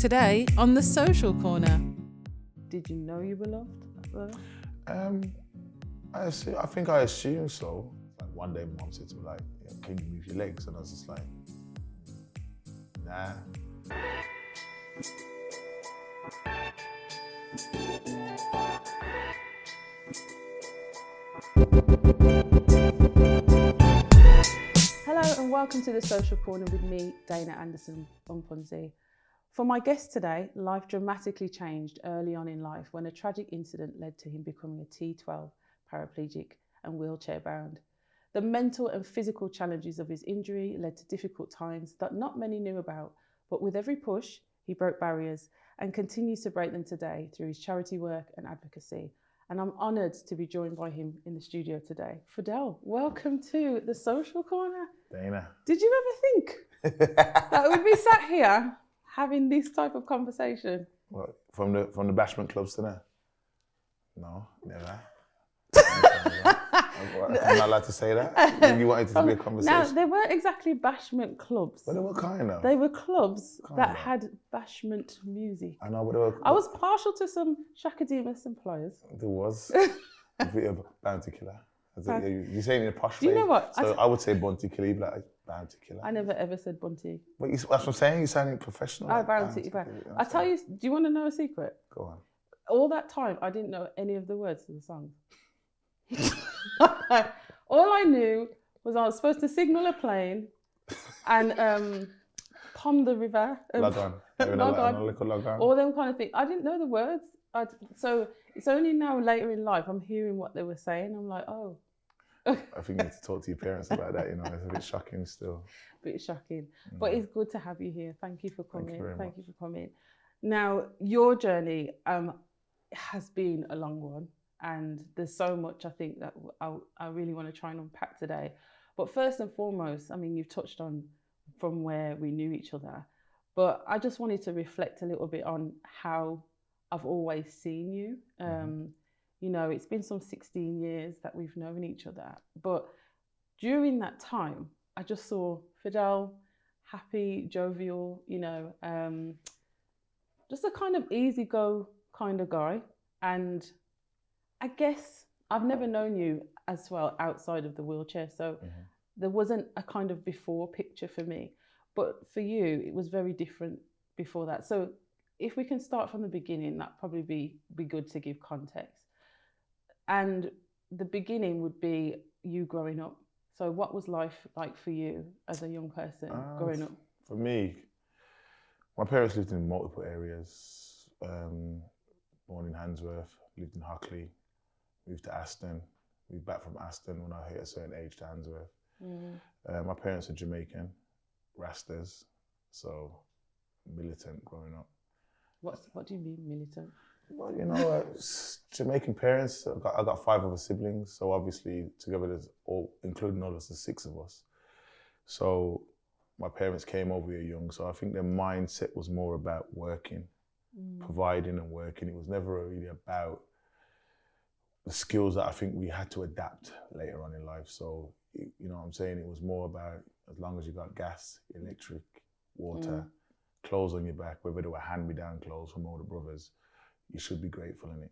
Today on the Social Corner. Did you know you were loved? I think I assumed so. Like one day, mom said to me, like, "Can you move your legs?" And I was just like, "Nah." Hello and welcome to the Social Corner with me, Daina Anderson-Bonponzi. For my guest today, life dramatically changed early on in life when a tragic incident led to him becoming a T12 paraplegic and wheelchair bound. The mental and physical challenges of his injury led to difficult times that not many knew about, but with every push, he broke barriers and continues to break them today through his charity work and advocacy. And I'm honoured to be joined by him in the studio today. Fidel, welcome to the Social Corner. Daina. Did you ever think that we'd be sat here having this type of conversation? What, from the bashment clubs to now? No, never. I'm not allowed to say that. You wanted it to be a conversation. Now, they weren't exactly bashment clubs. But they were kind of. They were clubs that of. had bashment music. I know, but they were. I was partial to some Shakademus and Pliers. There was a bit of bounty killer. You're saying it in a posh Do you way. know what? So I would say bounty killer, you'd be like bounty killer. I never ever said Bunty. But that's what I'm saying. You're sounding professional. Oh, like bounty. killer, I tell you, do you want to know a secret? Go on. All that time, I didn't know any of the words to the songs. All I knew was I was supposed to signal a plane and pond the river. Log on. Log on. Log on. All them kind of things. I didn't know the words. So it's only now later in life I'm hearing what they were saying. I'm like, oh. I think you need to talk to your parents about that, you know, it's a bit shocking still. Bit shocking. But it's good to have you here. Thank you for coming. Thank you for coming. Now, your journey has been a long one, and there's so much I think that I really want to try and unpack today. But first and foremost, I mean, you've touched on from where we knew each other, but I just wanted to reflect a little bit on how I've always seen you. You know, it's been some 16 years that we've known each other, but during that time, I just saw Fidel, happy, jovial, you know, just a kind of easy-go kind of guy. And I guess I've never known you as well outside of the wheelchair, so there wasn't a kind of before picture for me. But for you, it was very different before that. So if we can start from the beginning, that'd probably be good to give context. And the beginning would be you growing up. So what was life like for you as a young person growing up? For me, my parents lived in multiple areas. Born in Handsworth, lived in Hockley, moved to Aston, moved back from Aston when I hit a certain age to Handsworth. My parents are Jamaican, Rastas, so militant growing up. What do you mean militant? Well, you know, Jamaican parents. I got 5 other siblings, so obviously together there's including all of us, there's 6 of us. So my parents came over here young, so I think their mindset was more about working, providing and working. It was never really about the skills that I think we had to adapt later on in life. So, you know what I'm saying? It was more about as long as you got gas, electric, water, clothes on your back, whether they were hand-me-down clothes from older brothers, you should be grateful in it.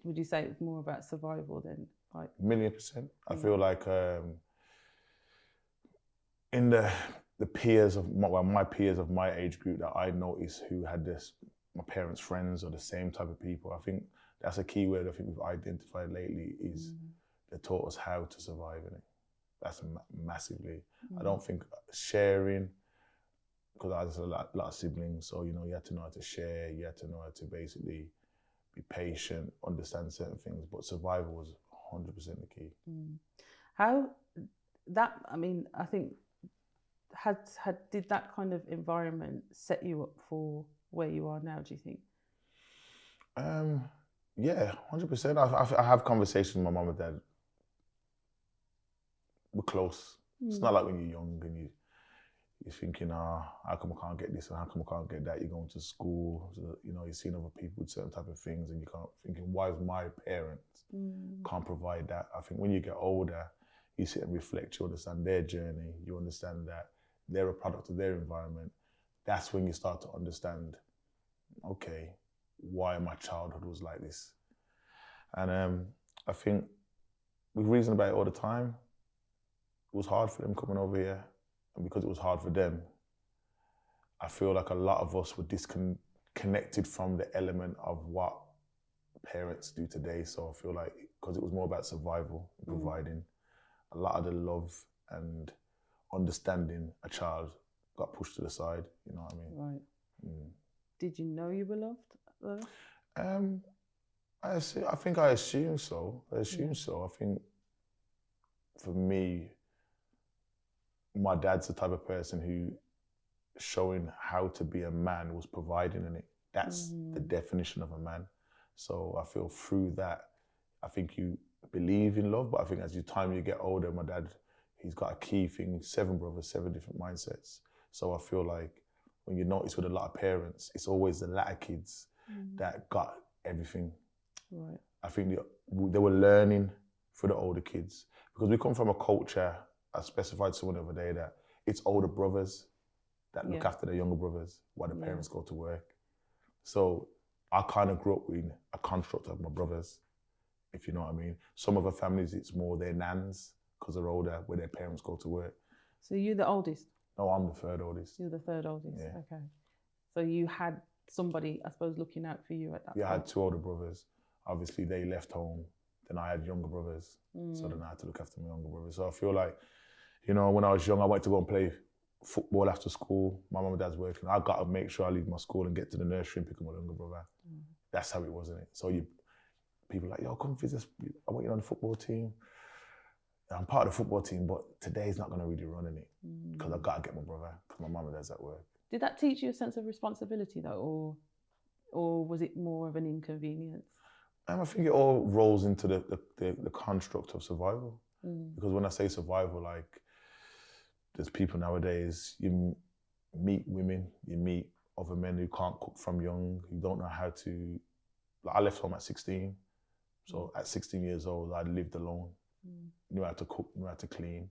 Would you say it's more about survival than like? 1,000,000%. I feel like in the peers of my peers of my age group that I noticed who had my parents' friends or the same type of people, I think that's a key word I think we've identified lately is they taught us how to survive in it. That's massively. I don't think sharing, because I had a lot of siblings, so you know you had to know how to share, you had to know how to basically be patient, understand certain things, but survival was 100% the key. How that, I mean, I think did that kind of environment set you up for where you are now, do you think? Yeah, 100%. I have conversations with my mum and dad. We're close. It's not like when you're young and you're thinking, how come I can't get this and how come I can't get that? You're going to school, so, you know, you're seeing other people with certain type of things and you can't thinking, why is my parents can't provide that? I think when you get older, you sit and reflect, you understand their journey, you understand that they're a product of their environment. that's when you start to understand, okay, why my childhood was like this. And I think we reason about it all the time. It was hard for them coming over here, and because it was hard for them, I feel like a lot of us were disconnected from the element of what parents do today. So I feel like because it was more about survival, providing, a lot of the love and understanding a child got pushed to the side. You know what I mean? Right. Mm. Did you know you were loved though? I think I assume so. I think for me, my dad's the type of person who showing how to be a man was providing in it. That's the definition of a man. So I feel through that, I think you believe in love, but I think as you get older, my dad, he's got a key thing, 7 brothers, 7 different mindsets. So I feel like when you notice with a lot of parents, it's always the latter kids that got everything. Right. I think they were learning for the older kids because we come from a culture, I specified someone the other day that it's older brothers that look after their younger brothers while the parents go to work. So I kind of grew up in a construct of my brothers, if you know what I mean. Some other families, it's more their nans because they're older where their parents go to work. So you're the oldest? No, I'm the 3rd oldest. You're the 3rd oldest, Yeah. Okay. So you had somebody, I suppose, looking out for you at that point? I had 2 older brothers. Obviously, they left home. Then I had younger brothers. So then I had to look after my younger brothers. So I feel like, you know, when I was young, I went to go and play football after school. My mum and dad's working. I got to make sure I leave my school and get to the nursery and pick up my younger brother. That's how it was, isn't it? So people are like, yo, come visit us. I want you on the football team. I'm part of the football team, but today's not going to really run in it because I've got to get my brother because my mum and dad's at work. Did that teach you a sense of responsibility though, or was it more of an inconvenience? I think it all rolls into the construct of survival. Because when I say survival, like there's people nowadays, you meet women, you meet other men who can't cook from young, who don't know how to, like I left home at 16. So at 16 years old, I lived alone, knew how to cook, knew how to clean.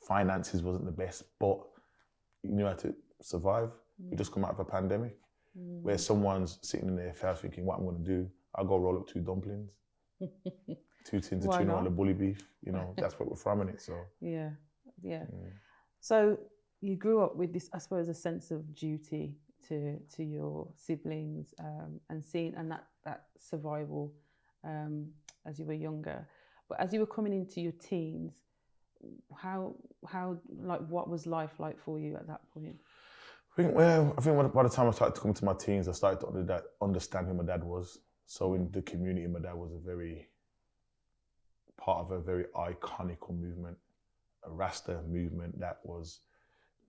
Finances wasn't the best, but you knew how to survive. You just come out of a pandemic where someone's sitting in their house thinking, what I'm going to do, I'll go roll up 2 dumplings, 2 tins of tuna on the bully beef. You know, that's what we're from in it. So yeah. So you grew up with this, I suppose, a sense of duty to your siblings and seeing that survival as you were younger. But as you were coming into your teens, how like what was life like for you at that point? I think by the time I started to come to my teens, I started to understand who my dad was. So in the community, my dad was part of a very iconic movement, a Rasta movement that was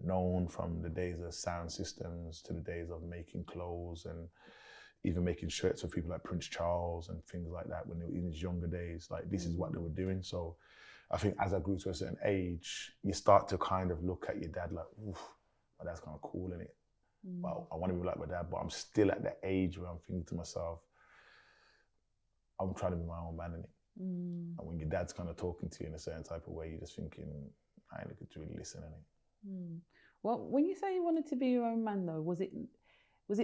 known from the days of sound systems to the days of making clothes and even making shirts for people like Prince Charles and things like that when they were in his younger days. Like this is what they were doing. So I think as I grew to a certain age, you start to kind of look at your dad like, oof, my dad's kind of cool, innit? But I want to be like my dad, but I'm still at that age where I'm thinking to myself, I'm trying to be my own man, innit? And when your dad's kind of talking to you in a certain type of way, you're just thinking, I ain't good to really listen, innit? Well, when you say you wanted to be your own man though, was it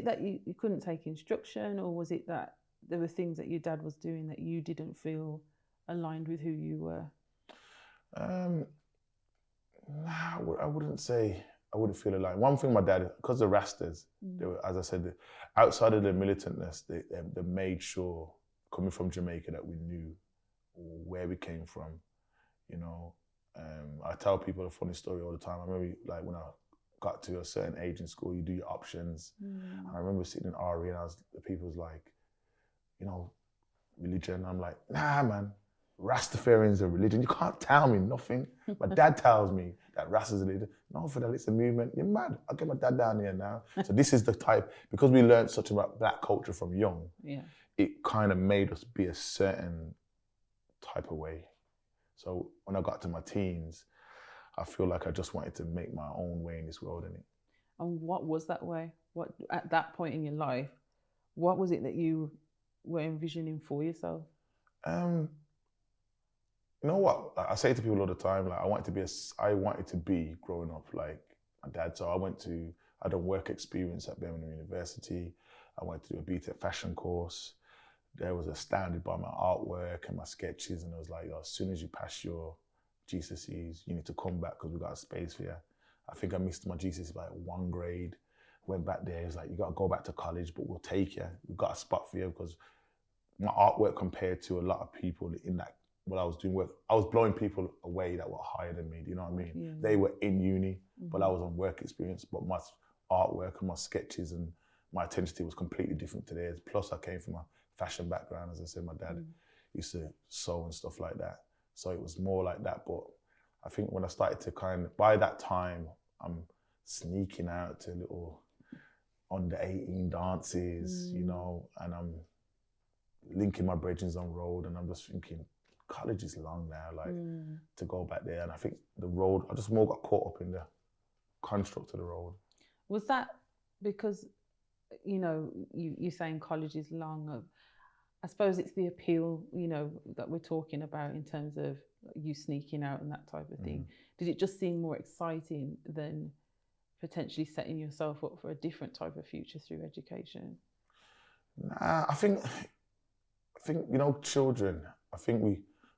that you couldn't take instruction, or was it that there were things that your dad was doing that you didn't feel aligned with who you were? I wouldn't say I wouldn't feel aligned. One thing my dad, because the Rastas, they were, as I said, outside of the militantness, they made sure, coming from Jamaica, that we knew where we came from, you know. I tell people a funny story all the time. I remember like when I got to a certain age in school, you do your options. And I remember sitting in RE and the people was like, you know, religion. I'm like, nah, man, Rastafarian's a religion. You can't tell me nothing. My dad tells me that Rasta's a religion. No, Fidel, it's a movement. You're mad. I'll get my dad down here now. So this is the type, because we learned such about black culture from young, it kind of made us be a certain type of way. So when I got to my teens, I feel like I just wanted to make my own way in this world, innit? And what was that way? What, at that point in your life, what was it that you were envisioning for yourself? You know what? I say to people all the time, like I wanted to be growing up like my dad. So I done work experience at Birmingham University. I went to do a BTEC fashion course. There was astounded by my artwork and my sketches, and it was like, as soon as you pass your GCSEs, you need to come back because we got a space for you. I think I missed my GCSE by 1 grade. Went back there, it was like, you got to go back to college, but we'll take you. We've got a spot for you, because my artwork compared to a lot of people in that, what I was doing work, I was blowing people away that were higher than me, do you know what I mean? Yeah. They were in uni, but I was on work experience, but my artwork and my sketches and my intensity was completely different to theirs. Plus I came from a fashion background, as I said, my dad used to sew and stuff like that. So it was more like that, but I think when I started to by that time, I'm sneaking out to little under 18 dances, you know, and I'm linking my brethren on road, and I'm just thinking, college is long now, like to go back there. And I think the road, I just more got caught up in the construct of the road. Was that because, you know, you're saying college is long? I suppose it's the appeal, you know, that we're talking about in terms of you sneaking out and that type of thing. Did it just seem more exciting than potentially setting yourself up for a different type of future through education? Nah, I think, you know, children,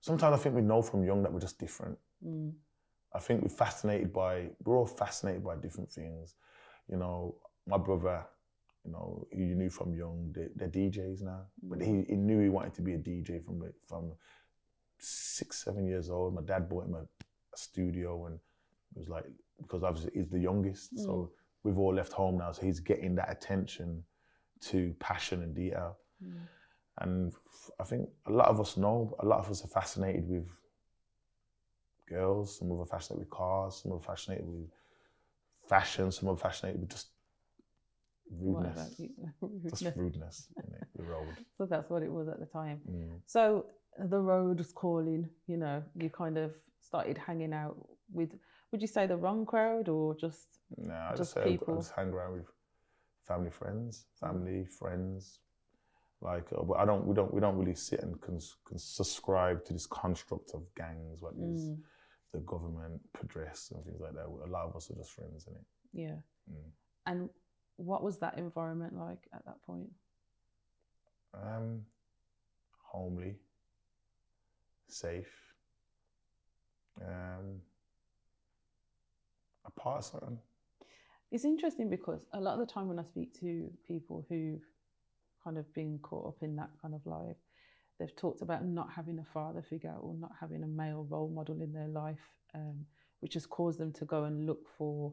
sometimes I think we know from young that we're just different. I think we're all fascinated by different things. You know, my brother, you know, you knew from young, they're DJs now, but he knew he wanted to be a DJ from 6, 7 years old. My dad bought him a studio, and it was like, because obviously he's the youngest, so we've all left home now, so he's getting that attention to passion and detail. And I think a lot of us are fascinated with girls, some of us are fascinated with cars, some of us are fascinated with fashion, some of us are fascinated with just rudeness. Just rudeness in the road. So that's what it was at the time. So the road was calling, you know, you kind of started hanging out with, would you say the wrong crowd, or just I just just people? I just hang around with family, friends. Like, but we don't really sit and subscribe to this construct of gangs, what is the government address and things like that. A lot of us are just friends, innit? Yeah. And what was that environment like at that point? Homely, safe, a part of something. It's interesting because a lot of the time when I speak to people who've kind of been caught up in that kind of life, they've talked about not having a father figure or not having a male role model in their life, which has caused them to go and look for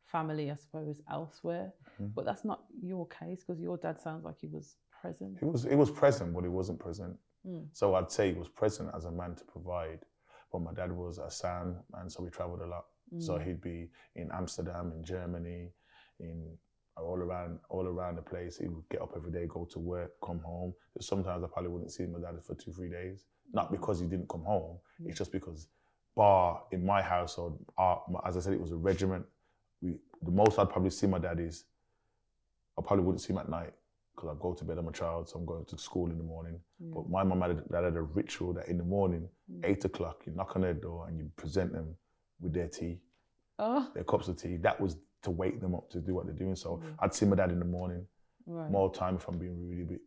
family, I suppose, elsewhere. But that's not your case, because your dad sounds like he was present. He was present, but he wasn't present. So I'd say he was present as a man to provide, but my dad was a sound man, so we traveled a lot. So he'd be in Amsterdam, in Germany, all around the place. He would get up every day, go to work, come home. Sometimes I probably wouldn't see my dad for 2-3 days. Not because he didn't come home, it's just because in my household, as I said, it was a regiment. The most I'd probably see my dad is, I probably wouldn't see him at night, because I go to bed, I'm a child, so I'm going to school in the morning. But my mum had a ritual that in the morning, 8 o'clock, you knock on their door and you present them with their tea, their cups of tea. That was to wake them up to do what they're doing. So I'd see my dad in the morning. More time, if I'm being really, but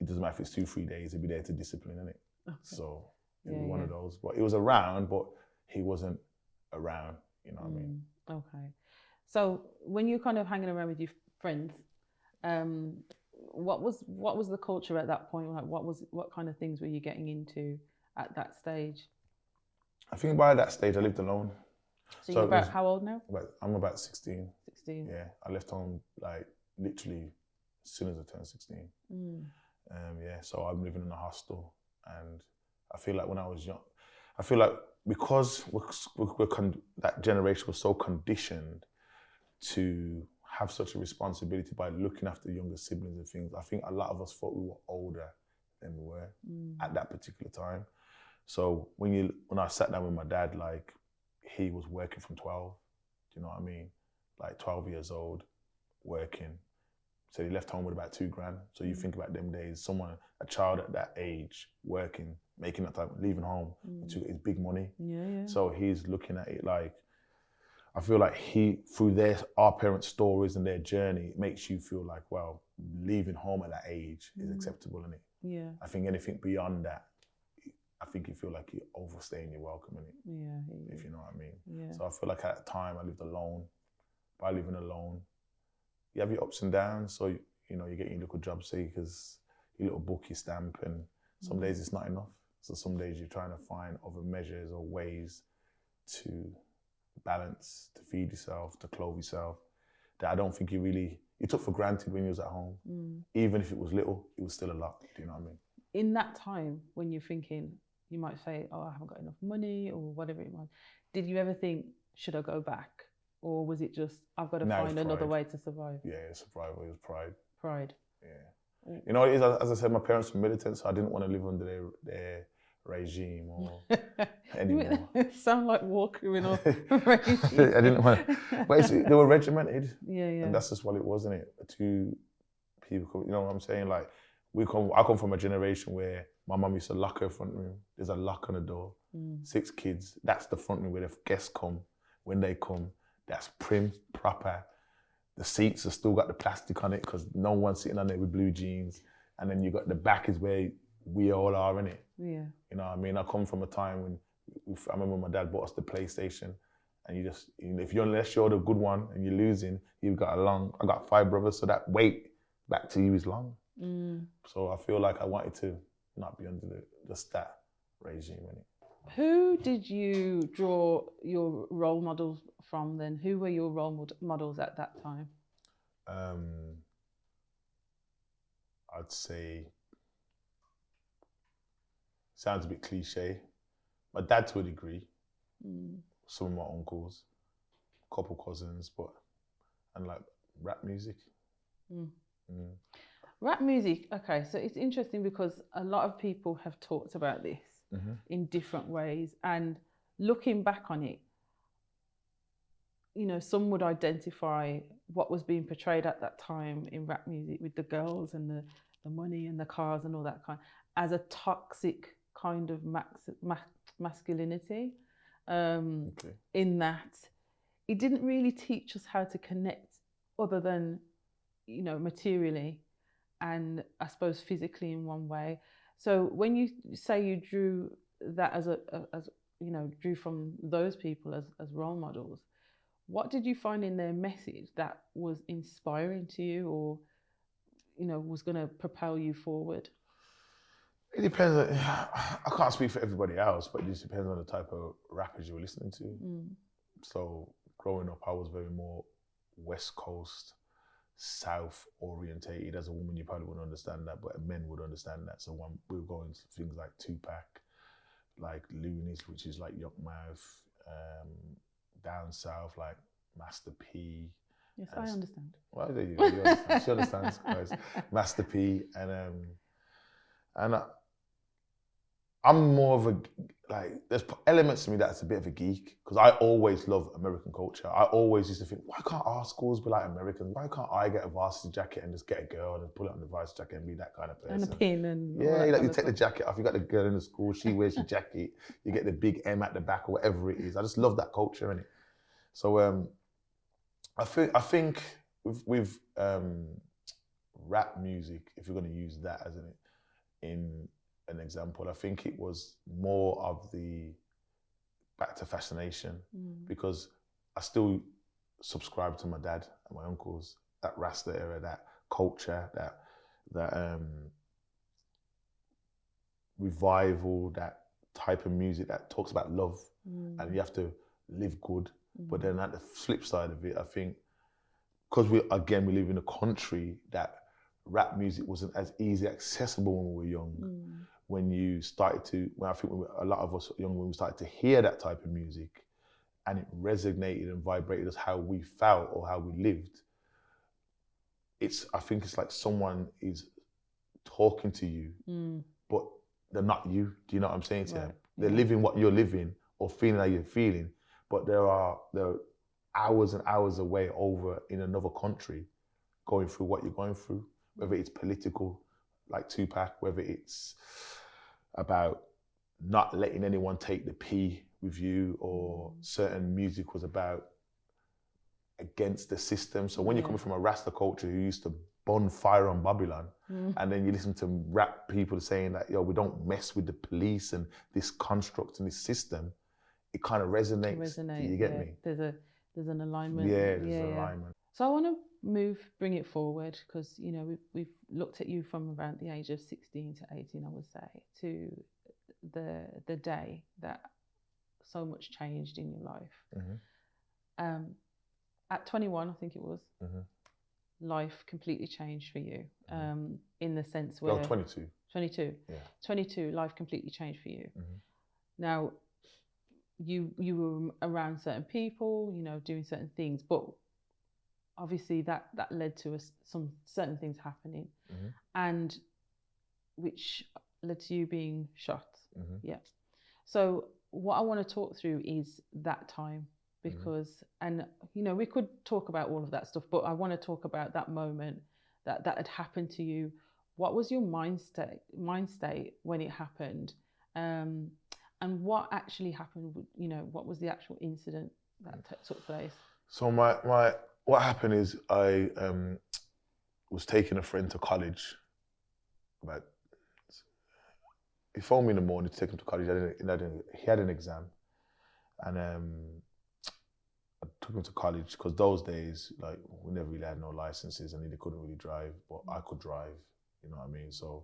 it doesn't matter if it's 2-3 days, he'd be there to discipline, innit? Okay. So it was one of those. But he was around, but he wasn't around, you know what I mean? Okay. So when you're kind of hanging around with your friends, what was the culture at that point? Like, what kind of things were you getting into at that stage? I think by that stage I lived alone. So you're about how old now? I'm about 16. 16. Yeah, I left home like literally as soon as I turned 16. So I'm living in a hostel, and I feel like when I was young, I feel like because that generation was so conditioned to have such a responsibility by looking after younger siblings and things, I think a lot of us thought we were older than we were at that particular time. So when I sat down with my dad, like, he was working from 12, do you know what I mean? Like 12 years old, working. So he left home with about 2 grand. So you think about them days, a child at that age, working, making that time, leaving home, it's big money. Yeah. So he's looking at it like, I feel like through our parents' stories and their journey, it makes you feel like, well, leaving home at that age is acceptable, isn't it? Yeah. I think anything beyond that, I think you feel like you're overstaying your welcome, innit? Yeah. If you know what I mean. Yeah. So I feel like at the time I lived alone. By living alone, you have your ups and downs. So you know, you get your little job seekers, your little book you stamp, and some days it's not enough. So some days you're trying to find other measures or ways to balance, to feed yourself, to clothe yourself, that I don't think you took for granted when you was at home. Even if it was little, it was still a lot. Do you know what I mean? In that time when you're thinking, you might say, oh, I haven't got enough money or whatever it was, did you ever think, should I go back? Or was it just, I've got to find another way to survive? Yeah, survival. It was pride. Pride. Yeah. You know, it is, as I said, my parents were militant, so I didn't want to live under their regime or anymore. Sound like war criminal regime. I didn't want to. But they were regimented. Yeah. And that's just what it was, isn't it? Two people, you know what I'm saying? Like, I come from a generation where my mum used to lock her front room. There's a lock on the door. 6 kids. That's the front room where the guests come. When they come, that's prim, proper. The seats have still got the plastic on it because no one's sitting on it with blue jeans. And then you got the back is where we all are, innit? Yeah. You know what I mean? I come from a time when I remember my dad bought us the PlayStation, and unless you're the good one and you're losing, I got 5 brothers, so that wait back to you is long. So I feel like I wanted to not be under the stat regime, innit? Who did you draw your role models from then? Who were your role models at that time? I'd say, sounds a bit cliche, my dad to a degree, some of my uncles, a couple cousins, and like rap music. Rap music, okay, so it's interesting because a lot of people have talked about this in different ways, and looking back on it, you know, some would identify what was being portrayed at that time in rap music with the girls and the money and the cars and all that kind as a toxic kind of masculinity, in that it didn't really teach us how to connect other than, you know, materially and I suppose physically in one way. So when you say you drew that as you know, drew from those people as role models, what did you find in their message that was inspiring to you, or, you know, was going to propel you forward? It depends. I can't speak for everybody else, but it just depends on the type of rappers you were listening to. So growing up, I was very more West Coast, South orientated. As a woman, you probably wouldn't understand that, but men would understand that. So when we were going to things like Tupac, like Loonies, which is like Yuckmouth, down south, like Master P. Yes, I understand. Well, there you go. You understand. She understands, guys. Master P, and I'm more of a, like, there's elements to me that's a bit of a geek, because I always love American culture. I always used to think, why can't our schools be like Americans? Why can't I get a varsity jacket and just get a girl and pull it on the varsity jacket and be that kind of person? And a pin and yeah, you take the jacket off, you got the girl in the school, she wears your jacket, you get the big M at the back or whatever it is. I just love that culture, innit? So I think with rap music, if you're going to use that as an example, I think it was more of the back to fascination, because I still subscribe to my dad and my uncles, that Rasta era, that culture, that revival, that type of music that talks about love, and you have to live good. But then at the flip side of it, I think, because we live in a country that rap music wasn't as easily accessible when we were young. When a lot of us young, when we started to hear that type of music, and it resonated and vibrated us how we felt or how we lived, I think it's like someone is talking to you, but they're not you. Do you know what I'm saying to them? They're living what you're living or feeling how you're feeling, but they're hours and hours away over in another country going through what you're going through, whether it's political, like Tupac, whether it's about not letting anyone take the P with you, or certain music was about against the system. So when you're coming from a Rasta culture who used to burn fire on Babylon, and then you listen to rap people saying that, yo, we don't mess with the police and this construct and this system, it kind of resonates. Do you get me? There's an alignment. Yeah, there's an alignment. So I want to bring it forward, because you know we've looked at you from around the age of 16 to 18, I would say, to the day that so much changed in your life. At 21, I think it was, life completely changed for you. In the sense where 22. 22. Yeah. 22, life completely changed for you. Now, you were around certain people, you know, doing certain things, but obviously that led to some certain things happening, and which led to you being shot. Yeah. So what I want to talk through is that time, because, and you know, we could talk about all of that stuff, but I want to talk about that moment that had happened to you. What was your mind state when it happened? And what actually happened, you know, what was the actual incident that took place? So what happened is I was taking a friend to college. He phoned me in the morning to take him to college. He had an exam, and I took him to college, because those days, like, we never really had no licenses, and he couldn't really drive, but I could drive. You know what I mean? So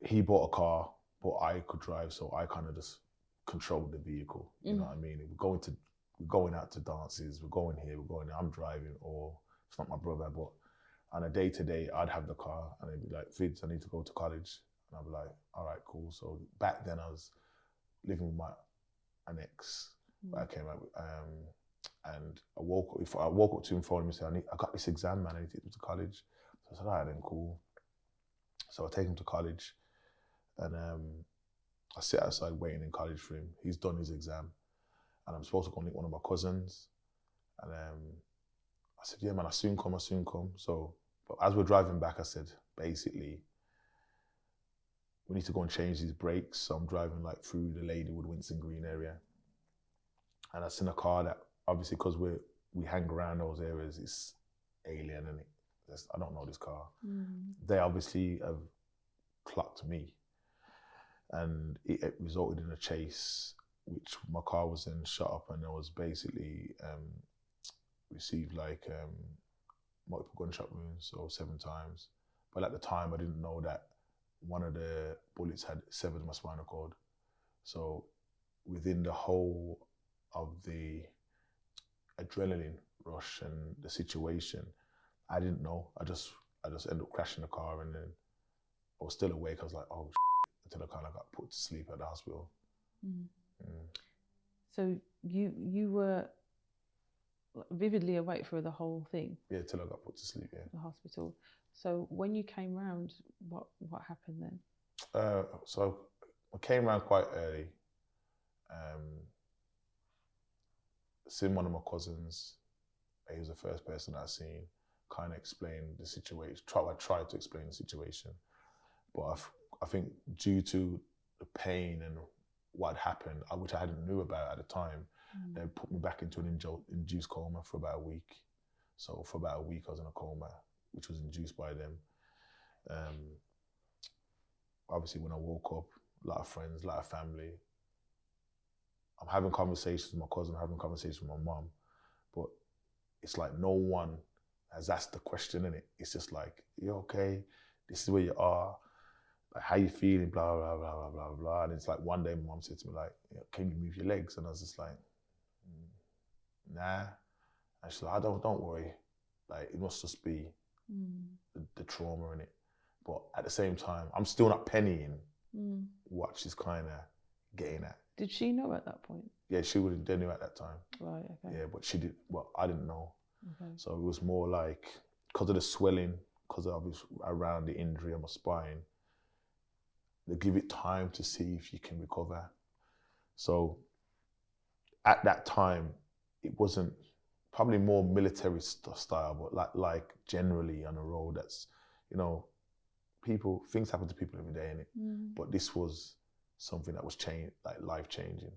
he bought a car, but I could drive, so I kind of just controlled the vehicle. You know what I mean? We're going out to dances, we're going here, we're going there, I'm driving, or it's not my brother, but on a day-to-day, I'd have the car, and they'd be like, Fids, I need to go to college. And I'd be like, all right, cool. So back then I was living with an ex that I came out with, and I woke up to him, phoned him and said, I got this exam, man, I need to get to college. So I said, all right, then cool. So I take him to college, and I sit outside waiting in college for him. He's done his exam, and I'm supposed to go meet one of my cousins. And I said, yeah, man, I soon come. So, but as we're driving back, I said, basically, we need to go and change these brakes. So I'm driving like through the Ladywood, Winston Green area. And I seen a car that, obviously, because we hang around those areas, it's alien, and I don't know this car. They obviously have clocked me. And it resulted in a chase, which my car was then shut up, and I was basically received like multiple gunshot wounds, so 7 times. But at the time, I didn't know that one of the bullets had severed my spinal cord. So within the whole of the adrenaline rush and the situation, I didn't know. I just ended up crashing the car, and then I was still awake. I was like, oh, until I kind of got put to sleep at the hospital. So you were vividly awake for the whole thing? Yeah, till I got put to sleep, yeah. The hospital. So when you came round, what happened then? So I came round quite early. Seen one of my cousins. He was the first person I seen. Kind of explained the situation. I tried to explain the situation, but I think due to the pain and what happened, which I hadn't knew about at the time, they put me back into an induced coma for about a week. So for about a week I was in a coma, which was induced by them. Obviously when I woke up, a lot of friends, a lot of family. I'm having conversations with my cousin, I'm having conversations with my mum, but it's like no one has asked the question, innit? It's just like, you okay? This is where you are. Like, how you feeling? Blah, blah, blah, blah, blah, blah. And it's like one day my mum said to me like, can you move your legs? And I was just like, nah. And she's like, don't worry. Like, it must just be the trauma in it. But at the same time, I'm still not pennying what she's kind of getting at. Did she know at that point? Yeah, she they knew at that time. Right, okay. Yeah, but she did, well, I didn't know. Okay. So it was more like, because of the swelling, because of around the injury on my spine, they give it time to see if you can recover. So at that time, it wasn't probably more military style, but like generally on the road, that's, you know, things happen to people every day, innit? But this was something that was life changing.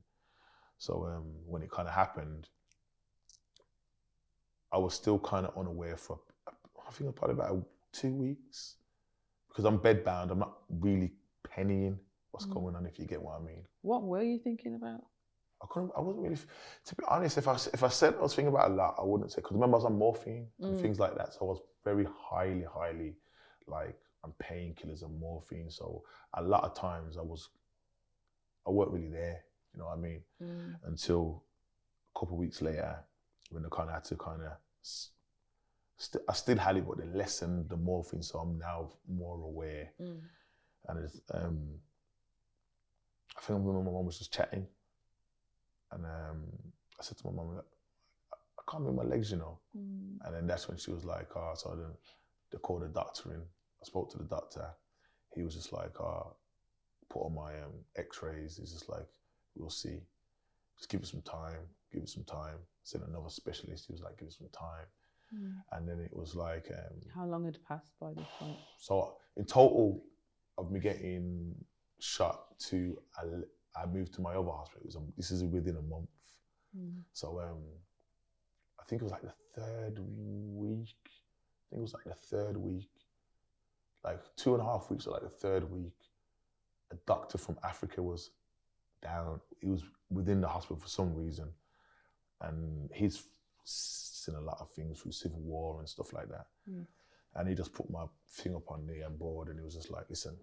So when it kind of happened, I was still kind of unaware for, I think probably about 2 weeks, because I'm bedbound. I'm not really pennying what's going on, if you get what I mean. What were you thinking about? I wasn't really, to be honest, if I said I was thinking about a lot, I wouldn't say, because remember I was on morphine and things like that. So I was very highly, like, on painkillers and morphine. So a lot of times I weren't really there, you know what I mean? Until a couple of weeks later, when I kind of had to I still had it, but they lessened the morphine, so I'm now more aware. And it's, I think my mum was just chatting, and I said to my mum, I can't move my legs, you know. And then that's when she was like, so then they called the doctor in. I spoke to the doctor. He was just like, put on my x-rays. He's just like, we'll see. Just give it some time, give it some time. Sent another specialist. He was like, give it some time. And then it was like... how long had passed by this point? So in total of me getting shot to, I moved to my other hospital. This is within a month. So I think it was like the third week. Like 2.5 weeks or like the third week, a doctor from Africa was down. He was within the hospital for some reason. And he's seen a lot of things through civil war and stuff like that. And he just put my thing up on the board, and he was just like, listen,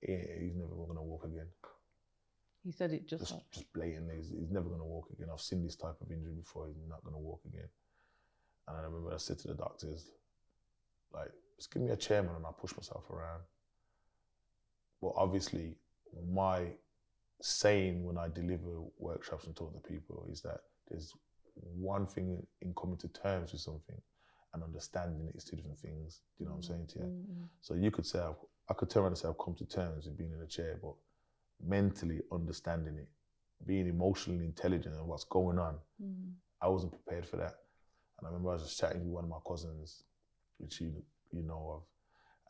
he's never going to walk again. He said it just blatantly, he's never going to walk again. I've seen this type of injury before, he's not going to walk again. And I remember I said to the doctors, like, just give me a chair, man, and I'll push myself around. But obviously, my saying when I deliver workshops and talk to people is that there's one thing in coming to terms with something and understanding it is two different things. Do you know what I'm saying to you? So you could say, I could turn around and say I've come to terms with being in a chair, but mentally understanding it, being emotionally intelligent and what's going on, I wasn't prepared for that. And I remember I was just chatting with one of my cousins, which you know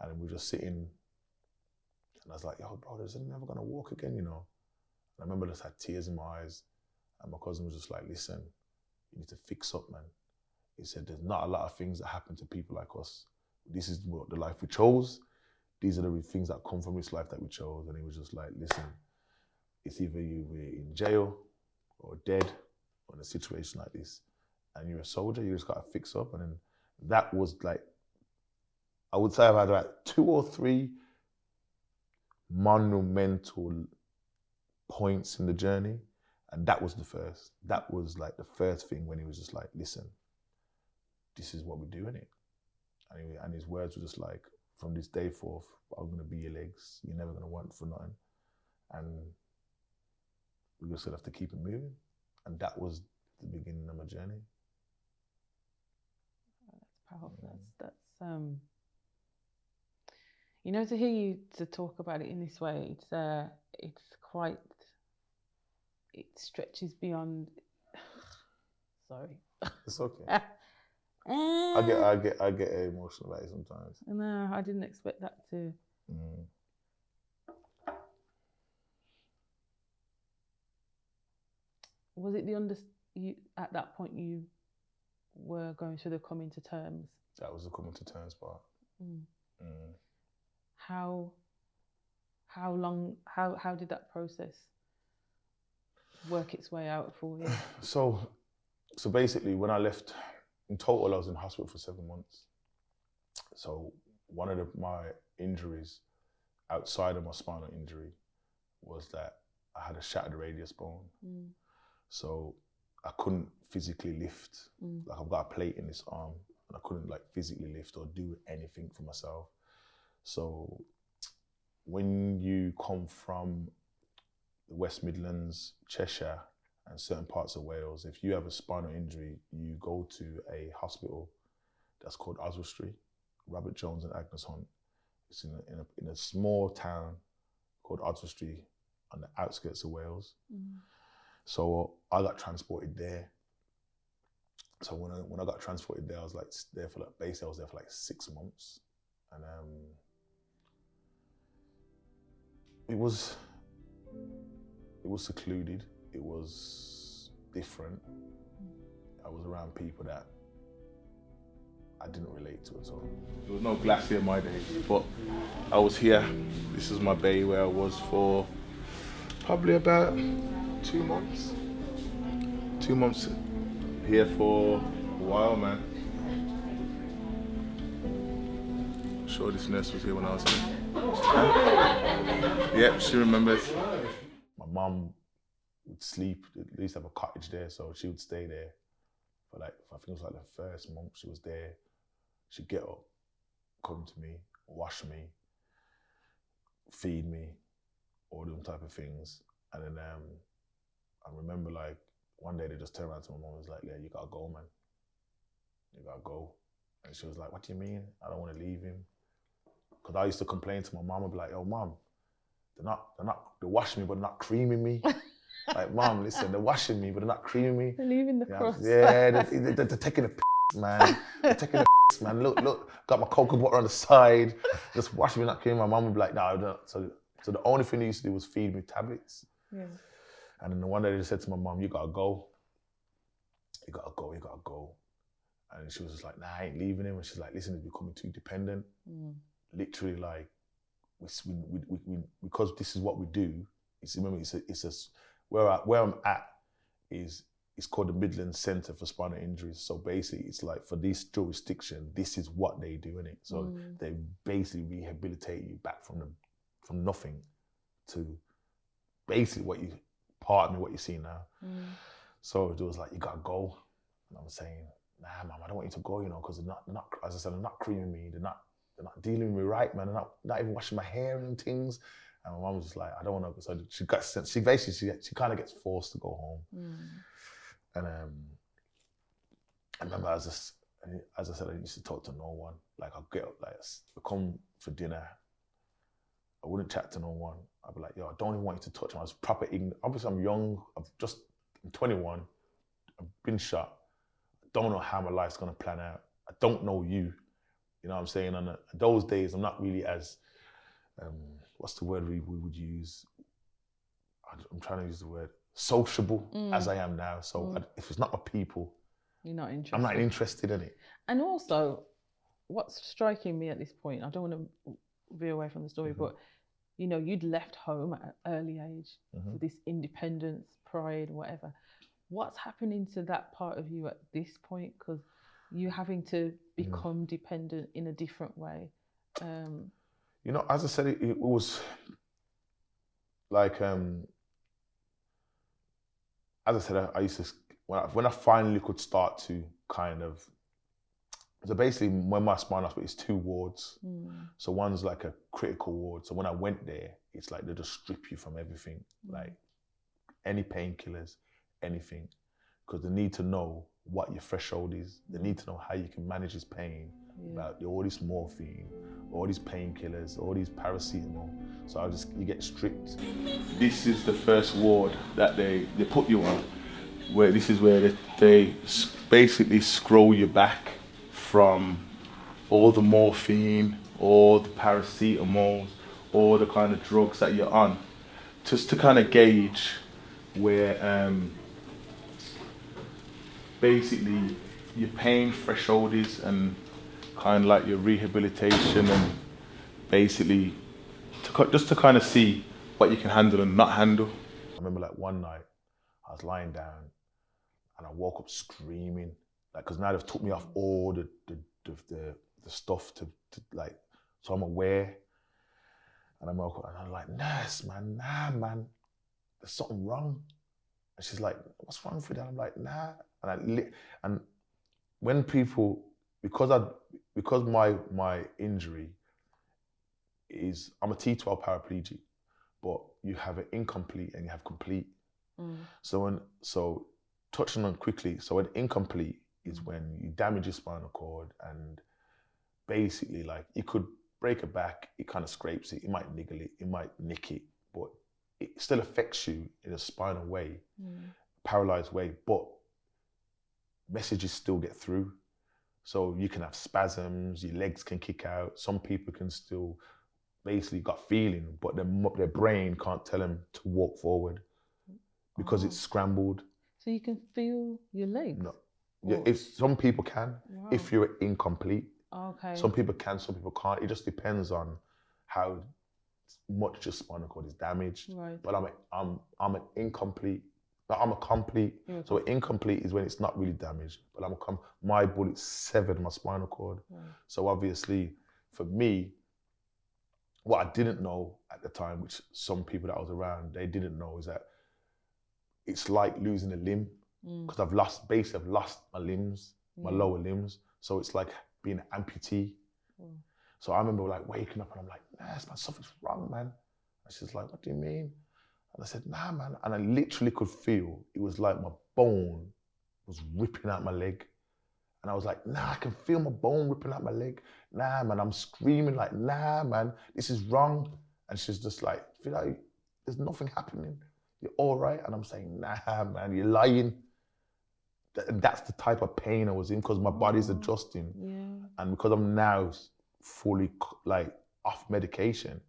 of, and we were just sitting, and I was like, yo, bro, is it never gonna walk again, you know? And I remember I just had tears in my eyes, and my cousin was just like, listen, you need to fix up, man. He said, there's not a lot of things that happen to people like us. This is what the life we chose. These are the things that come from this life that we chose. And he was just like, listen, it's either you're in jail or dead or in a situation like this. And you're a soldier, you just got to fix up. And then that was like, I would say I've had about 2 or 3 monumental points in the journey. And that was the first. That was like the first thing when he was just like, listen, this is what we're doing it. And his words were just like, from this day forth, I'm gonna be your legs. You're never gonna want for nothing. And we just have to keep it moving. And that was the beginning of my journey. That's powerful. That's you know, to hear you to talk about it in this way, it's quite, it stretches beyond. Sorry. It's okay. I get emotional about it sometimes. No, I didn't expect that to. Was it you at that point you were going through the coming to terms? That was the coming to terms part. How did that process work its way out for you? So basically, when I left, in total, I was in hospital for 7 months. So one of my injuries outside of my spinal injury was that I had a shattered radius bone. So I couldn't physically lift. Like, I've got a plate in this arm and I couldn't like physically lift or do anything for myself. So when you come from the West Midlands, Cheshire, and certain parts of Wales, if you have a spinal injury, you go to a hospital that's called Oswestry, Robert Jones and Agnes Hunt. It's in a small town called Oswestry on the outskirts of Wales. So I got transported there. So when I got transported there, I was like there for like, basically I was there for like 6 months. And it was secluded. It was different. I was around people that I didn't relate to at all. There was no glacier in my days, but I was here. This is my bay where I was for probably about 2 months. 2 months here for a while, man. I'm sure this nurse was here when I was here. Yep, she remembers. My mum would sleep. They used to have a cottage there, so she would stay there for like, I think it was like the first month she was there. She'd get up, come to me, wash me, feed me, all them type of things. And then I remember like one day they just turned around to my mum and was like, yeah, you gotta go, man. You gotta go. And she was like, what do you mean? I don't want to leave him. Because I used to complain to my mum, I'd be like, yo, mum, they're washing me, but they're not creaming me. Like, mum, listen, they're washing me, but they're not creaming me. They're leaving the cross. Yeah, they're taking a piss, man. They're taking a piss, man. Look, got my cocoa butter on the side, just washing me, not creaming. My mum would be like, no, I don't. So the only thing they used to do was feed me tablets. Yeah. And then the one day they just said to my mum, you gotta go. You gotta go, you gotta go. And she was just like, nah, I ain't leaving him. And she's like, listen, he's becoming too dependent. Literally, like, we because this is what we do. Where I'm at is it's called the Midlands Centre for Spinal Injuries. So basically, it's like for this jurisdiction, this is what they do, innit? So they basically rehabilitate you back from nothing to basically what you see now. So it was like, you gotta go. And I'm saying, nah, mum, I don't want you to go, because they're not, as I said, they're not creaming me, they're not dealing with me right, man. They're not even washing my hair and things. And my mum was just like, I don't want to. So she kind of gets forced to go home. And I remember as I said, I used to talk to no one. Like, I'd get up, like, I'd come for dinner. I wouldn't chat to no one. I'd be like, yo, I don't even want you to touch me. I was proper ignorant. Obviously, I'm young. I'm 21. I've been shot. I don't know how my life's going to plan out. I don't know you. You know what I'm saying? And those days, I'm not really as, what's the word we would use? I'm trying to use the word, sociable as I am now. So if it's not my people, you're not interested. I'm not interested in it. And also, what's striking me at this point, I don't want to veer away from the story, but you'd left home at an early age with this independence, pride, whatever. What's happening to that part of you at this point? Because you're having to become dependent in a different way. As I said, it was like, as I said, I used to, when I finally could start to kind of, so basically when my spinal hospital is 2 wards. So one's like a critical ward. So when I went there, it's like they just strip you from everything, like any painkillers, anything, because they need to know what your threshold is. They need to know how you can manage this pain, about all this morphine, all these painkillers, all these paracetamol. So you get stripped. This is the first ward that they put you on, where this is where they basically scroll you back from all the morphine, all the paracetamol, all the kind of drugs that you're on, just to kind of gauge where basically your pain threshold is, and kind of like your rehabilitation, and basically just to kind of see what you can handle and not handle. I remember like one night I was lying down and I woke up screaming, like, because now they've took me off all the stuff to like, so I'm aware. And I woke up and I'm like, nurse, man, nah, man, there's something wrong. And she's like, what's wrong with that? I'm like, nah. And when people, because my injury is, I'm a T12 paraplegic, but you have an incomplete and you have complete. So touching on quickly, so an incomplete is when you damage your spinal cord, and basically, like, you could break a back, it kind of scrapes it, it might niggle it, it might nick it, but it still affects you in a spinal way, paralyzed way, but messages still get through. So you can have spasms, your legs can kick out, some people can still basically got feeling, but their brain can't tell them to walk forward because it's scrambled. So you can feel your legs? No. Yeah, it's, some people can, Wow. if you're incomplete. Okay. Some people can, some people can't. It just depends on how much your spinal cord is damaged. Right. But I'm an incomplete. But I'm a complete. So incomplete is when it's not really damaged. But my bullet severed my spinal cord. Right. So obviously, for me, what I didn't know at the time, which some people that I was around, they didn't know, is that it's like losing a limb, because I've lost my limbs, my lower limbs. So it's like being an amputee. So I remember like waking up and I'm like, nah, man, something's wrong, man. And she's like, what do you mean? And I said, nah, man. And I literally could feel, it was like my bone was ripping out my leg. And I was like, nah, I can feel my bone ripping out my leg. Nah, man, I'm screaming like, nah, man, this is wrong. And she's just like, Fidel, there's nothing happening. You're all right. And I'm saying, nah, man, you're lying. And that's the type of pain I was in, because my body's adjusting. And because I'm now fully like off medication,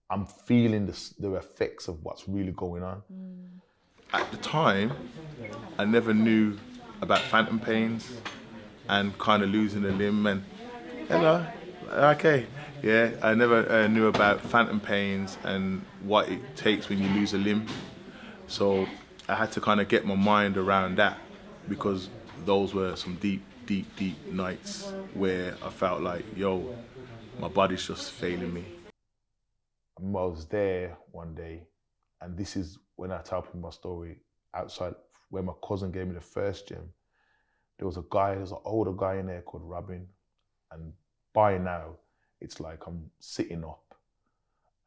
I'm feeling the effects of what's really going on. At the time, I never knew about phantom pains and kind of losing a limb and, hello, okay. Yeah, I never knew about phantom pains and what it takes when you lose a limb. So I had to kind of get my mind around that, because those were some deep nights where I felt like, yo, my body's just failing me. I was there one day, and this is when I tell people my story, outside where my cousin gave me the first gym. There was an older guy in there called Robin, and by now, it's like I'm sitting up.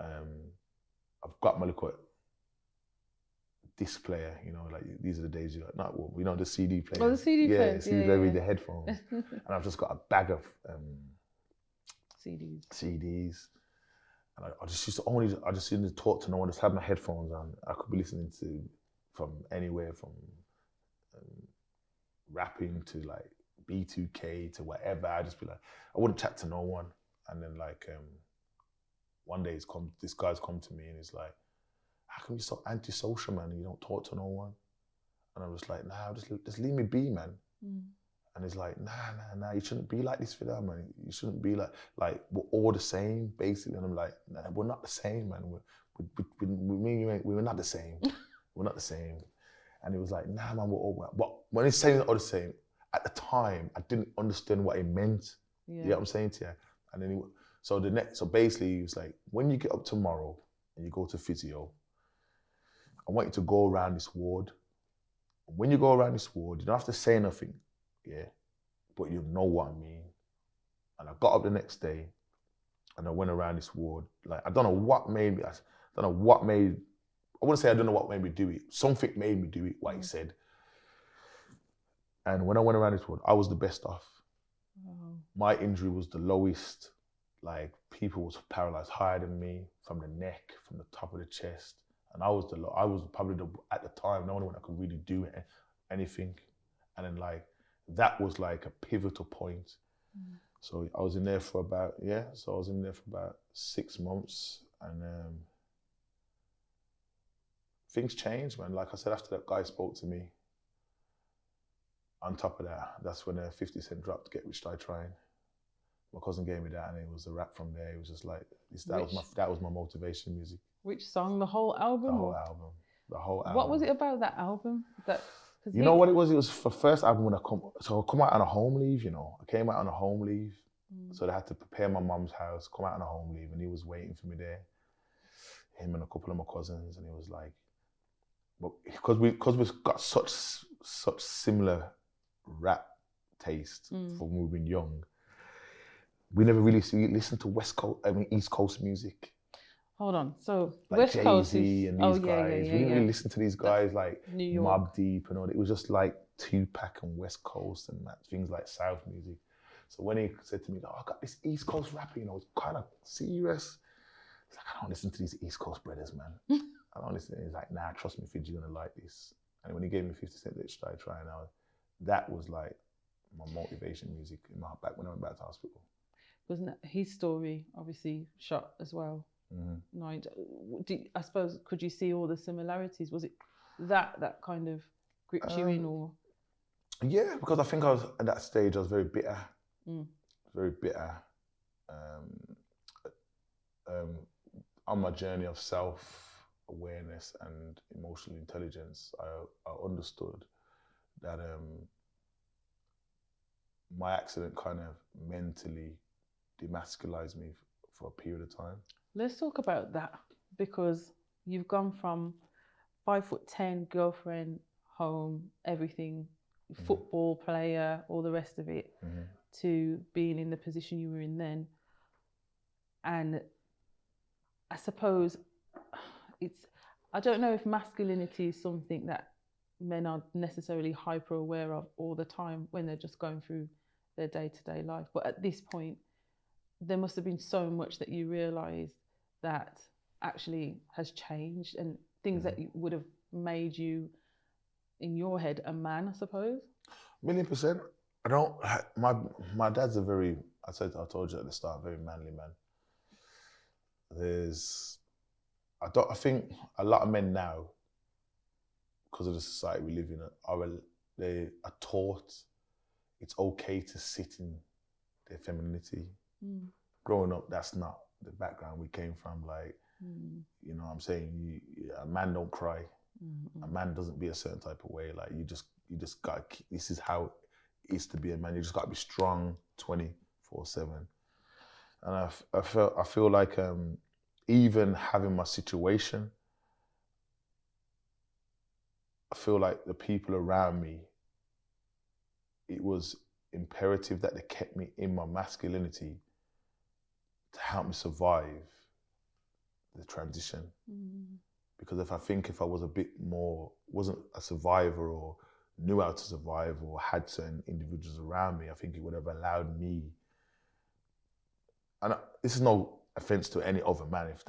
I've got my little disc player, you know, like these are the days the CD players. Oh, the CD players, the headphones. And I've just got a bag of CDs. And I just used to talk to no one, just have my headphones on. I could be listening to from anywhere, from rapping to like B2K to whatever. I just be like, I wouldn't chat to no one. And then like one day this guy's come to me and he's like, how come you're so antisocial, man, and you don't talk to no one? And I was like, nah, just leave me be, man. And he's like, nah, you shouldn't be like this, Fidel, man. You shouldn't be like we're all the same, basically. And I'm like, nah, we're not the same, man. We're not the same. We're not the same. And he was like, nah, man, we're all, but when he's saying all the same, at the time, I didn't understand what it meant. You know what I'm saying to you? And then so basically he was like, when you get up tomorrow and you go to physio, I want you to go around this ward. When you go around this ward, you don't have to say nothing, but you know what I mean. And I got up the next day and I went around this ward. Like, I don't know what made me, I wouldn't say I don't know what made me do it. Something made me do it, what he said. And when I went around this ward, I was the best off. My injury was the lowest. Like, people was paralyzed higher than me, from the neck, from the top of the chest. And I was probably at the time, the only one that could really do anything. And then like, that was like a pivotal point. So I was in there for about 6 months, and things changed, man. Like I said, after that guy spoke to me, on top of that, that's when 50 Cent dropped Get Rich Die Trying. My cousin gave me that, and it was a rap from there. It was just like, that was my motivation music. Which song? The whole album? The whole album. What was it about that album? You know what it was? It was the first album when I come out on a home leave, you know. I came out on a home leave. So they had to prepare my mum's house, come out on a home leave, and he was waiting for me there. Him and a couple of my cousins, and he was like, but because we've got such similar rap taste from when we were young, we never really listened to East Coast music. Hold on. So like West Coast Jay-Z and these guys. We didn't really listen to these guys like Mobb Deep and all that. It was just like Tupac and West Coast and things like South music. So when he said to me, I got this East Coast rapper, it's kind of serious. He's like, I don't listen to these East Coast brothers, man. I don't listen. He's like, nah, trust me, Fidel, you're gonna like this. And when he gave me 50 Cent, I started trying out. That was like my motivation music when I went back to hospital. Wasn't that his story, obviously, shot as well? No, I suppose, could you see all the similarities? Was it that kind of gripped you in, or? Yeah, because I think I was at that stage. I was very bitter, Mm. very bitter. On my journey of self-awareness and emotional intelligence, I understood that my accident kind of mentally demasculized me for a period of time. Let's talk about that, because you've gone from 5'10" girlfriend, home, everything, football player, all the rest of it, to being in the position you were in then. And I suppose I don't know if masculinity is something that men are necessarily hyper aware of all the time when they're just going through their day-to-day life. But at this point, there must have been so much that you realised that actually has changed, and things that would have made you, in your head, a man, I suppose. 1,000,000%. I don't. My dad's a very. I told you at the start, very manly man. I think a lot of men now, because of the society we live in, they are taught it's okay to sit in their femininity. Growing up, that's not the background we came from. Like, you know what I'm saying? A man don't cry. A man doesn't be a certain type of way. Like, you just got, this is how it is to be a man. You just got to be strong 24/7. And I feel like even having my situation, I feel like the people around me, it was imperative that they kept me in my masculinity to help me survive the transition. Because if I was a bit more, wasn't a survivor or knew how to survive or had certain individuals around me, I think it would have allowed me, and this is no offense to any other man, if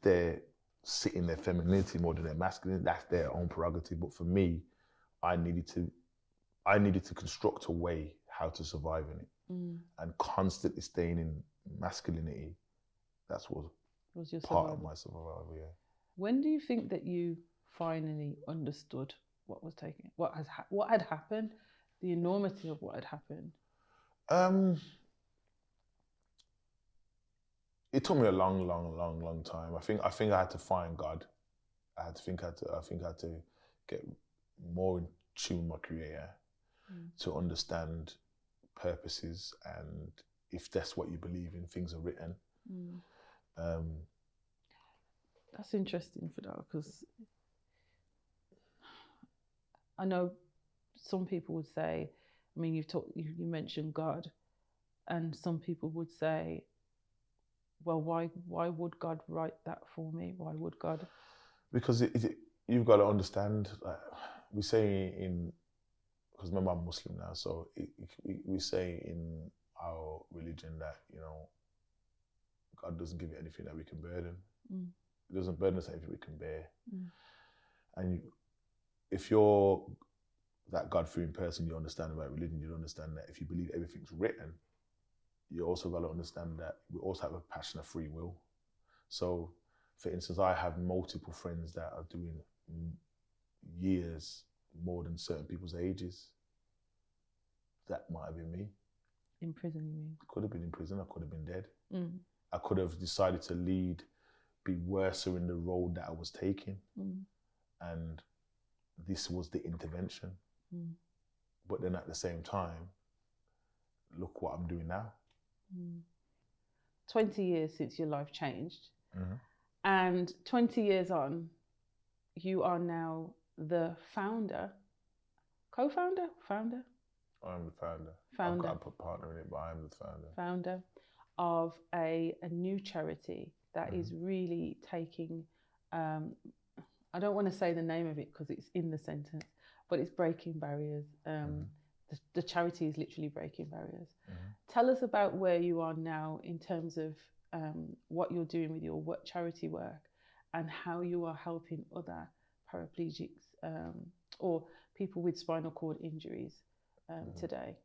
they're sitting their femininity more than their masculinity, that's their own prerogative. But for me, I needed to construct a way how to survive in it, and constantly staying in masculinity. That's what was your part of my survival. Yeah. When do you think that you finally understood what had happened, the enormity of what had happened? It took me a long time. I think I had to find God. I think I had to get more in tune with my Creator to understand purposes, and if that's what you believe in, things are written. That's interesting, Fidel, because I know some people would say, I mean, you mentioned God, and some people would say, well, why would God write that for me? Why would God? Because you've got to understand, we say because remember I'm Muslim now, so we say in our religion that, you know, God doesn't give you anything that we can burden. It doesn't burden us anything we can bear. And if you're that God-fearing person, you understand about religion, you understand that if you believe everything's written, you also got to understand that we also have a passion of free will. So, for instance, I have multiple friends that are doing years more than certain people's ages. That might have been me. In prison, you mean? Could have been in prison, I could have been dead. I could have decided to be worse in the road that I was taking. And this was the intervention. But then at the same time, look what I'm doing now. 20 years since your life changed. And 20 years on, you are now the founder, co-founder, founder? I'm the founder. Founder. I've got a partner in it, but I'm the founder. Founder of a new charity that is really taking, I don't want to say the name of it because it's in the sentence, but it's Breakin Barriers. The charity is literally Breakin Barriers. Tell us about where you are now in terms of what you're doing with your charity work and how you are helping other paraplegics or people with spinal cord injuries today.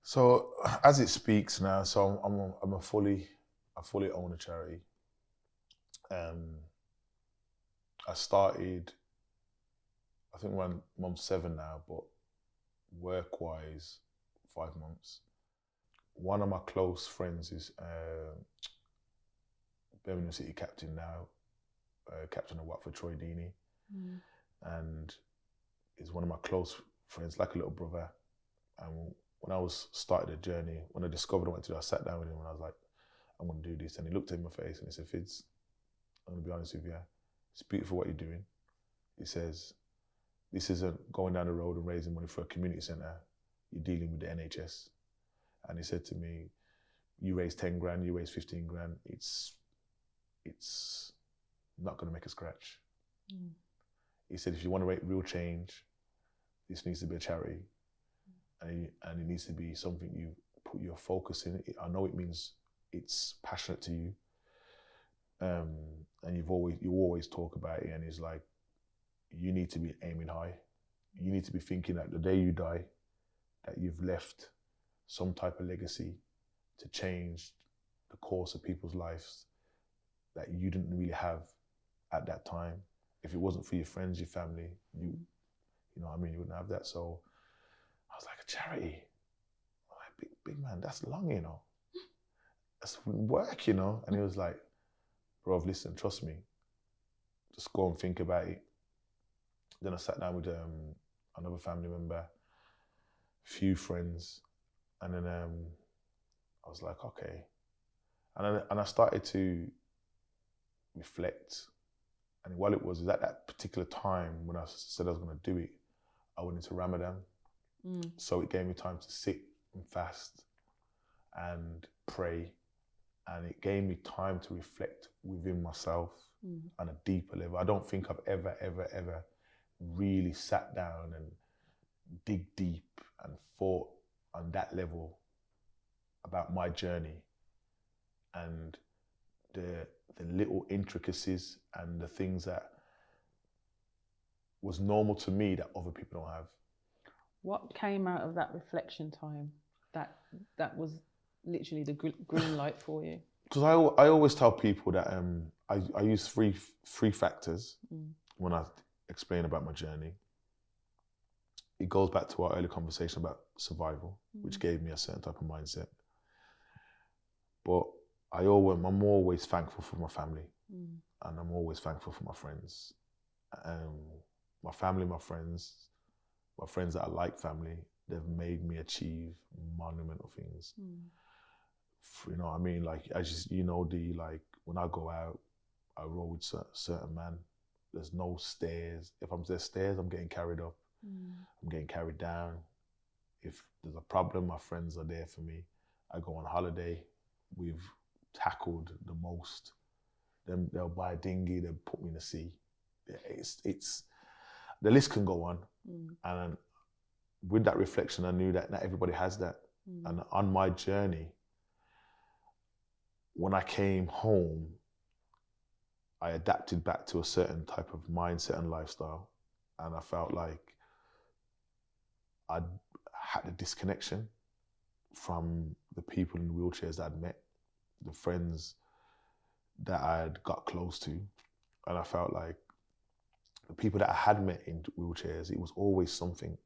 So as it speaks now, so I'm a fully own a charity. I started, I think we're on month 7 now, but work-wise, 5 months. One of my close friends is Birmingham City captain now, captain of Watford, Troy Deeney, and is one of my close friends, like a little brother. And when I was starting the journey, when I discovered what I wanted to do, I sat down with him and I was like, I'm going to do this. And he looked at me in my face and he said, Fids, I'm going to be honest with you, it's beautiful what you're doing. He says, this isn't going down the road and raising money for a community centre. You're dealing with the NHS. And he said to me, you raise 10 grand, you raise 15 grand, it's not going to make a scratch. He said, if you want to make real change, this needs to be a charity. And it needs to be something you put your focus in. I know it means it's passionate to you. And you always talk about it, and it's like, you need to be aiming high. You need to be thinking that the day you die, that you've left some type of legacy to change the course of people's lives that you didn't really have at that time. If it wasn't for your friends, your family, you know what I mean, you wouldn't have that. So I was like, a charity? I'm like, big man, that's long, you know. That's work, you know. And he was like, bro, listen, trust me. Just go and think about it. Then I sat down with another family member, a few friends, and then I was like, okay. And I started to reflect. And while it was at that particular time when I said I was going to do it, I went into Ramadan. So it gave me time to sit and fast and pray. And it gave me time to reflect within myself on a deeper level. I don't think I've ever really sat down and dig deep and thought on that level about my journey and the little intricacies and the things that was normal to me that other people don't have. What came out of that reflection time that was literally the green light for you? Because I always tell people that I use three factors when I explain about my journey. It goes back to our earlier conversation about survival, which gave me a certain type of mindset. But I'm always thankful for my family, and I'm always thankful for my friends. My family, my friends that are like family, they've made me achieve monumental things. You know what I mean? Like, as you know, like when I go out, I roll with certain man. There's no stairs. If there's stairs, I'm getting carried up. I'm getting carried down. If there's a problem, my friends are there for me. I go on holiday. We've tackled the most. Then they'll buy a dinghy, they'll put me in the sea. It's the list can go on. And with that reflection, I knew that not everybody has that. And on my journey, when I came home, I adapted back to a certain type of mindset and lifestyle. And I felt like I had a disconnection from the people in wheelchairs that I'd met, the friends that I had got close to. And I felt like the people that I had met in wheelchairs, it was always something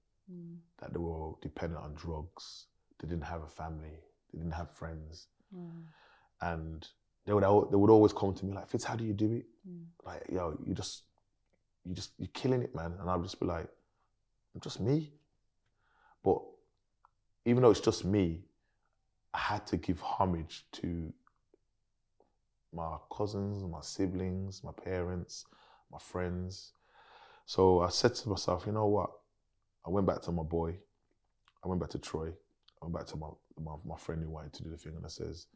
that they were dependent on drugs. They didn't have a family. They didn't have friends. And they would always come to me like, Fitz, how do you do it? Like, yo, you're killing it, man. And I'd just be like, I'm just me. But even though it's just me, I had to give homage to my cousins, my siblings, my parents, my friends. So I said to myself, you know what? I went back to my boy. I went back to Troy. I went back to my friend who wanted to do the thing, and I says,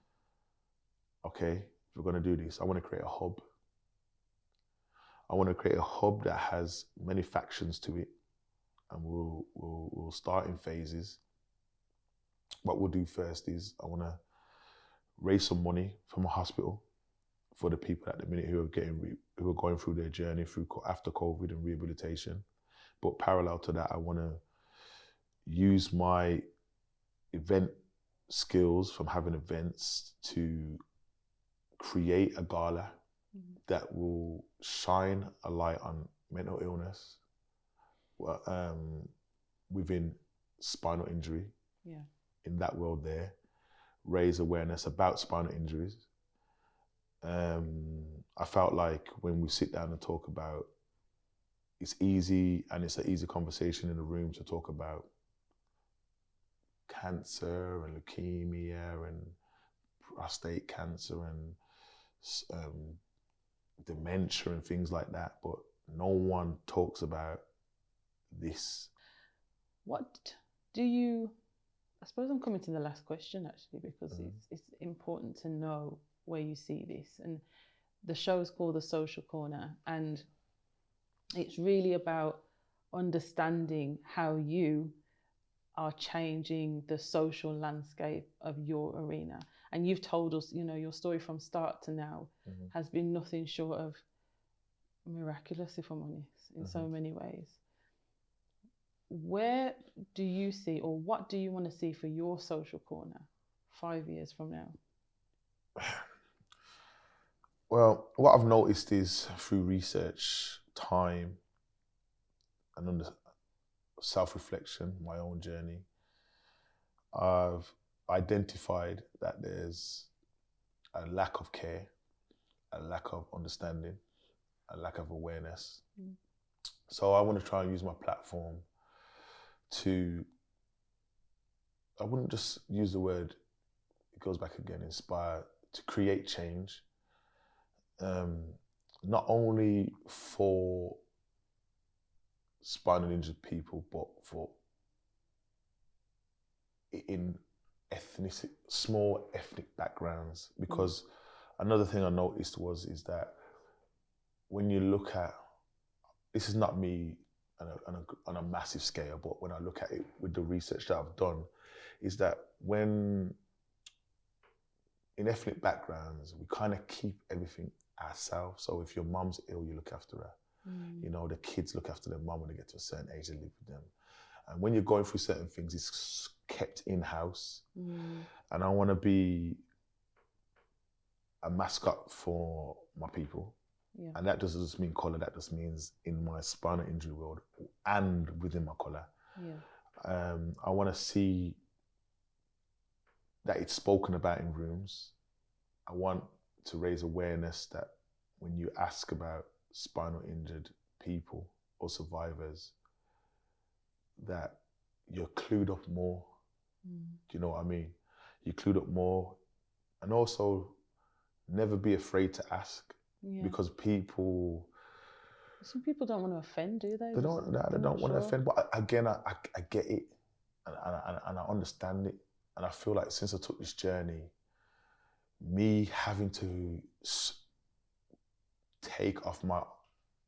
okay, if we're going to do this, I want to create a hub. I want to create a hub that has many factions to it, and we'll start in phases. What we'll do first is I want to raise some money from a hospital for the people at the minute who are going through their journey after COVID and rehabilitation. But parallel to that, I want to use my event skills from having events to create a gala that will shine a light on mental illness within spinal injury Yeah. in that world there, raise awareness about spinal injuries. I felt like when we sit down and talk about, it's easy and it's an easy conversation in the room to talk about cancer and leukemia and prostate cancer and dementia and things like that, but no one talks about this. What do you, I suppose I'm coming to the last question actually, because it's important to know where you see this. And the show is called The Social Corner, and it's really about understanding how you are changing the social landscape of your arena. And you've told us, you know, your story from start to now has been nothing short of miraculous, if I'm honest, in so many ways. Where do you see, or what do you want to see for your social corner 5 years from now? Well, what I've noticed is through research, time, and self-reflection, my own journey, I've identified that there's a lack of care, a lack of understanding, a lack of awareness. So I want to try and use my platform to, I wouldn't just use the word, it goes back again, inspire, to create change, not only for spinal injured people, but for in small ethnic backgrounds. Because another thing I noticed is that when you look at, this is not me on a massive scale, but when I look at it with the research that I've done, is that when in ethnic backgrounds, we kind of keep everything ourselves. So if your mum's ill, you look after her. You know, the kids look after their mum when they get to a certain age, they live with them. And when you're going through certain things, it's kept in-house. And I want to be a mascot for my people. Yeah. And that doesn't just mean colour, that just means in my spinal injury world and within my colour. Yeah. I want to see that it's spoken about in rooms. I want to raise awareness that when you ask about spinal injured people or survivors, that you're clued up more. Do you know what I mean? You're clued up more. And also never be afraid to ask. Yeah. Because some people don't want to offend, do they? They don't want to offend. But again, I get it and I understand it. And I feel like since I took this journey, me having to take off my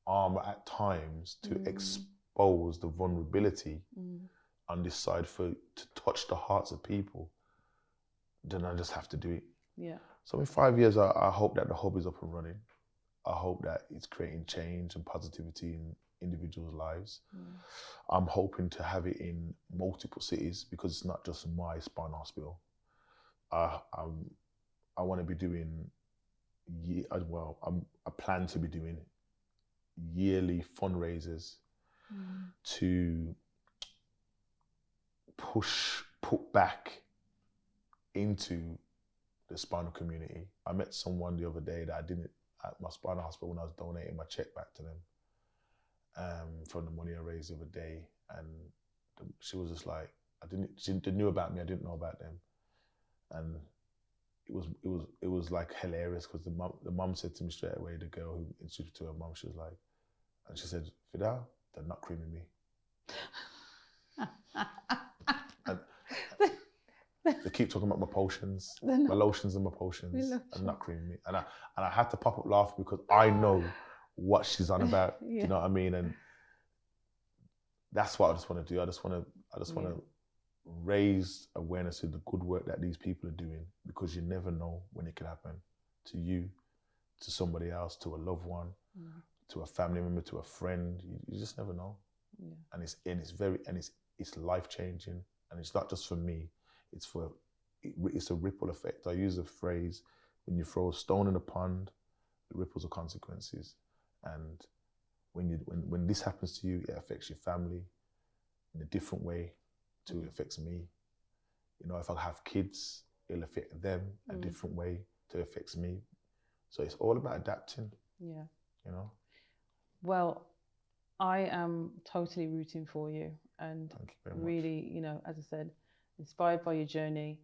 armor at times to expose the vulnerability on this side to touch the hearts of people, then I just have to do it. Yeah. So in 5 years, I hope that the hub is up and running. I hope that it's creating change and positivity in individuals' lives. I'm hoping to have it in multiple cities because it's not just my spine hospital. I want to be doing, I plan to be doing yearly fundraisers to put back into the spinal community. I met someone the other day that I didn't at my spinal hospital when I was donating my check back to them from the money I raised the other day, and she was just like, she knew about me, I didn't know about them, and it was like hilarious because the mum said to me straight away, the girl who introduced to her mum, she was like, and she said, Fidel, they're not creaming me. And they keep talking about my potions, my lotions and my potions, and not creaming me. And I had to pop up laughing because I know what she's on about. Yeah. You know what I mean? And that's what I just want to do. I just want to raise awareness of the good work that these people are doing, because you never know when it could happen to you, to somebody else, to a loved one, to a family member, to a friend. You just never know. Yeah. And it's life changing, and it's not just for me. It's a ripple effect. I use the phrase, when you throw a stone in a pond, the ripples are consequences. And when this happens to you, it affects your family in a different way till it affects me. You know, if I have kids, it'll affect them a different way till it affects me. So it's all about adapting. Yeah. You know. Well, I am totally rooting for you, and Thank you very really, much. you know, as I said, inspired by your journey.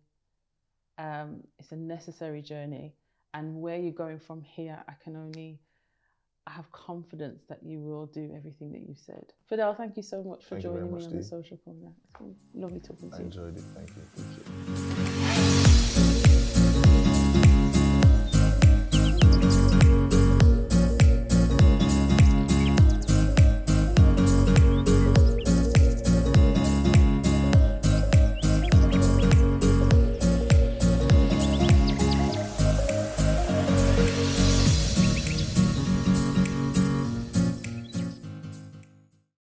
It's a necessary journey, and where you're going from here, I have confidence that you will do everything that you said. Fidel, thank you so much for joining me on the Social Corner. It's been lovely talking to you. I enjoyed it. Thank you.